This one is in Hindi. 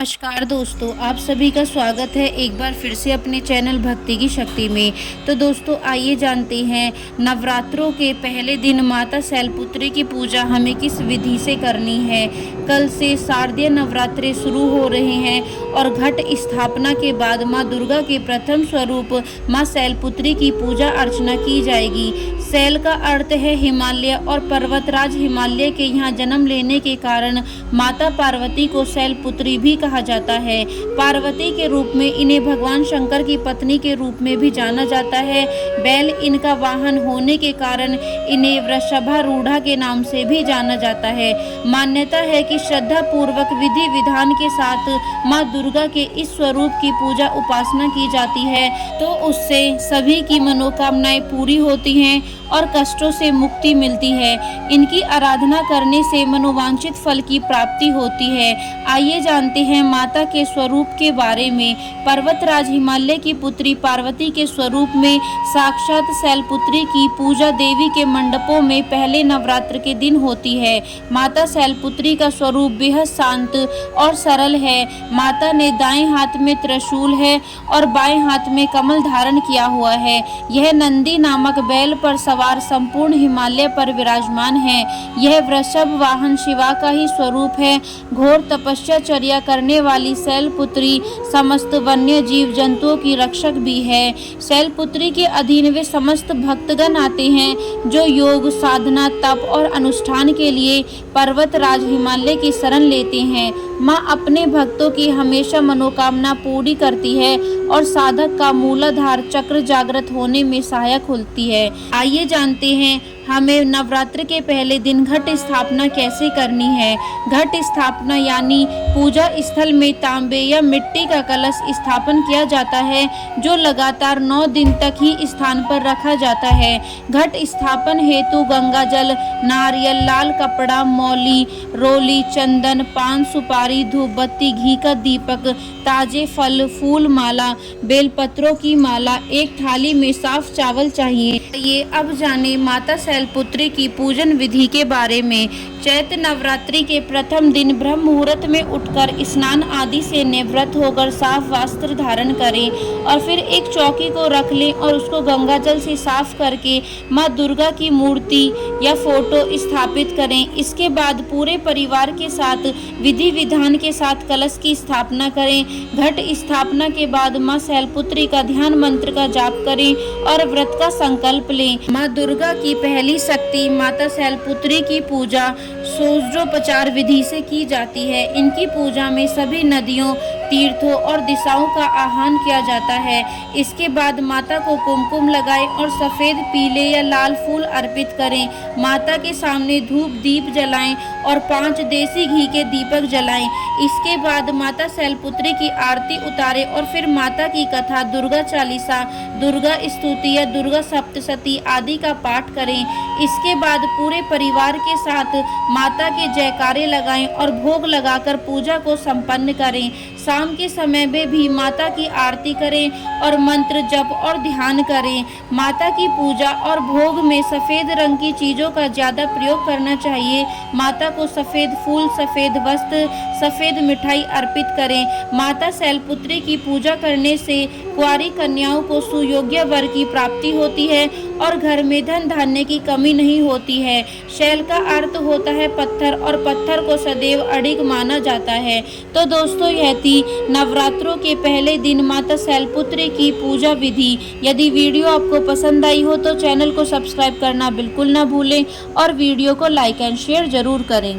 नमस्कार दोस्तों, आप सभी का स्वागत है एक बार फिर से अपने चैनल भक्ति की शक्ति में। तो दोस्तों आइए जानते हैं नवरात्रों के पहले दिन माता शैलपुत्री की पूजा हमें किस विधि से करनी है। कल से शारदीय नवरात्रे शुरू हो रहे हैं और घट स्थापना के बाद माँ दुर्गा के प्रथम स्वरूप माँ शैलपुत्री की पूजा अर्चना की जाएगी। शैल का अर्थ है हिमालय और पर्वतराज हिमालय के यहाँ जन्म लेने के कारण माता पार्वती को शैलपुत्री भी कहा जाता है। पार्वती के रूप में इन्हें भगवान शंकर की पत्नी के रूप में भी जाना जाता है। बैल इनका वाहन होने के कारण इन्हें वृषभारूढ़ा के नाम से भी जाना जाता है। मान्यता है कि श्रद्धा पूर्वक विधि विधान के साथ माँ दुर्गा के इस स्वरूप की पूजा उपासना की जाती है तो उससे सभी की मनोकामनाएं पूरी होती हैं और कष्टों से मुक्ति मिलती है। इनकी आराधना करने से मनोवांछित फल की प्राप्ति होती है। आइए जानते हैं माता के स्वरूप के बारे में। पर्वतराज हिमालय की पुत्री पार्वती के स्वरूप में साक्षात शैलपुत्री की पूजा देवी के मंडपों में पहले नवरात्र के दिन होती है। माता शैलपुत्री का स्वरूप बेहद शांत और सरल है। माता ने दाएं हाथ में त्रिशूल है और बाएं हाथ में कमल धारण किया हुआ है। यह नंदी नामक बैल पर सवार संपूर्ण हिमालय पर विराजमान है। यह वृषभ वाहन शिवा का ही स्वरूप है। घोर तपस्या करने वाली शैलपुत्री समस्त वन्य जीव जंतुओं की रक्षक भी है। शैलपुत्री के अधीन वे समस्त भक्तगण आते हैं जो योग साधना तप और अनुष्ठान के लिए पर्वतराज हिमालय की शरण लेते हैं। माँ अपने भक्तों की हमेशा मनोकामना पूरी करती है और साधक का मूलाधार चक्र जागृत होने में सहायक होती है। आइए जानते हैं हमें नवरात्र के पहले दिन घट स्थापना कैसे करनी है। घट स्थापना यानी पूजा स्थल में तांबे या मिट्टी का कलश स्थापन किया जाता है जो लगातार 9 दिन तक ही स्थान पर रखा जाता है। घट स्थापन हेतु गंगा जल, नारियल, लाल कपड़ा, मौली, रोली, चंदन, पान, सुपारी, धूप बत्ती, घी का दीपक, ताजे फल, फूल माला, बेलपत्रों की माला, एक थाली में साफ चावल चाहिए। ये अब जाने माता शैलपुत्री की पूजन विधि के बारे में। चैत्र नवरात्रि के प्रथम दिन ब्रह्म मुहूर्त में उठकर स्नान आदि से निवृत्त होकर साफ वस्त्र धारण करें और फिर एक चौकी को रख लें और उसको गंगा जल से साफ करके माँ दुर्गा की मूर्ति या फोटो स्थापित करें। इसके बाद पूरे परिवार के साथ विधि विधान के साथ कलश की स्थापना करें। घट स्थापना के बाद माँ शैलपुत्री का ध्यान मंत्र का जाप करें और व्रत का संकल्प लें। माँ दुर्गा की पहली शक्ति माता शैलपुत्री की पूजा सूर्योपचार विधि से की जाती है। इनकी पूजा में सभी नदियों, तीर्थों और दिशाओं का आह्वान किया जाता है। इसके बाद माता को कुमकुम लगाएं और सफ़ेद, पीले या लाल फूल अर्पित करें। माता के सामने धूप दीप जलाएं और 5 देसी घी के दीपक जलाएं। इसके बाद माता शैलपुत्री की आरती उतारें और फिर माता की कथा, दुर्गा चालीसा, दुर्गा स्तुति या दुर्गा सप्तशती आदि का पाठ करें। इसके बाद पूरे परिवार के साथ माता के जयकारे लगाएं और भोग लगाकर पूजा को संपन्न करें। शाम के समय में भी माता की आरती करें और मंत्र जप और ध्यान करें। माता की पूजा और भोग में सफ़ेद रंग की चीज़ों का ज़्यादा प्रयोग करना चाहिए। माता को सफ़ेद फूल, सफ़ेद वस्त्र, सफ़ेद मिठाई अर्पित करें। माता शैलपुत्री की पूजा करने से कुंवारी कन्याओं को सुयोग्य वर की प्राप्ति होती है और घर में धन धान्य की कमी नहीं होती है। शैल का अर्थ होता है पत्थर और पत्थर को सदैव अडिग माना जाता है। तो दोस्तों यह थी नवरात्रों के पहले दिन माता शैलपुत्री की पूजा विधि। यदि वीडियो आपको पसंद आई हो तो चैनल को सब्सक्राइब करना बिल्कुल ना भूलें और वीडियो को लाइक एंड शेयर जरूर करें।